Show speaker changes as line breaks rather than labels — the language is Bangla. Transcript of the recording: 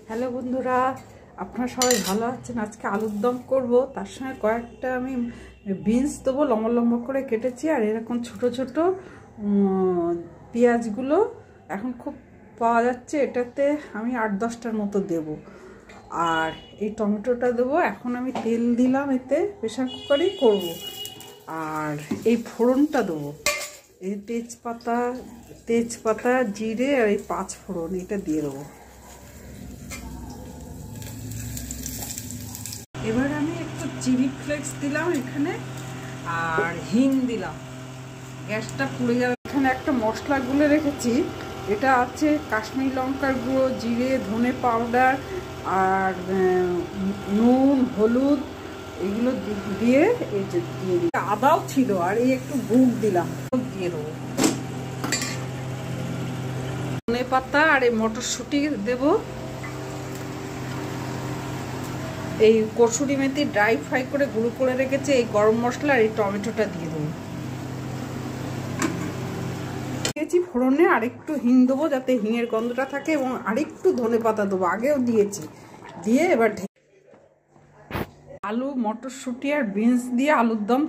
হ্যালো বন্ধুরা, আপনারা সবাই ভালো আছেন। আজকে আলুর দম করব, তার সঙ্গে কয়েকটা আমি বিনস দেবো, লম্বা লম্বা করে কেটেছি। আর এরকম ছোট ছোট পেঁয়াজগুলো এখন খুব পাওয়া যাচ্ছে, এটাতে আমি 8-10টার মতো দেব। আর এই টমেটোটা দেবো। এখন আমি তেল দিলাম, এতে প্রেশার কুকারেই করব। আর এই ফোড়নটা দেবো, এই তেজপাতা জিরে আর এই 5 ফোড়ন, এটা দিয়ে দেবো। এবার আমি একটু চিলি ফ্লেক্স দিলাম এখানে, আর হিং দিলাম। গ্যাসটা পুড়ে যাবে। এখানে একটা মশলা গুলে রেখেছি, এটা আছে কাশ্মীরি লঙ্কার গুঁড়ো, জিরে, ধনে পাউডার আর নুন, হলুদ, এগুলো দিয়ে এই যে দিয়ে দিই। আদাও ছিল, আর এই একটু গুড় দিলাম, দিয়ে দেবো। ধনে পাতা আর এই মটরশুঁটি দেবো। এই কসুরি মেথি ড্রাই ফ্রাই করে গুঁড়ো করে রেখেছে, এই গরম মশলা আর এই টমেটোটা দিয়ে দেবো। দিয়েছি ফোড়নে, আরেকটু হিং দেবো যাতে হিঙের গন্ধটা থাকে, এবং আরেকটু ধনে পাতা দেবো, আগেও দিয়েছি। দিয়ে এবার আলু, মটরশুঁটি আর বিনস দিয়ে আলুর দম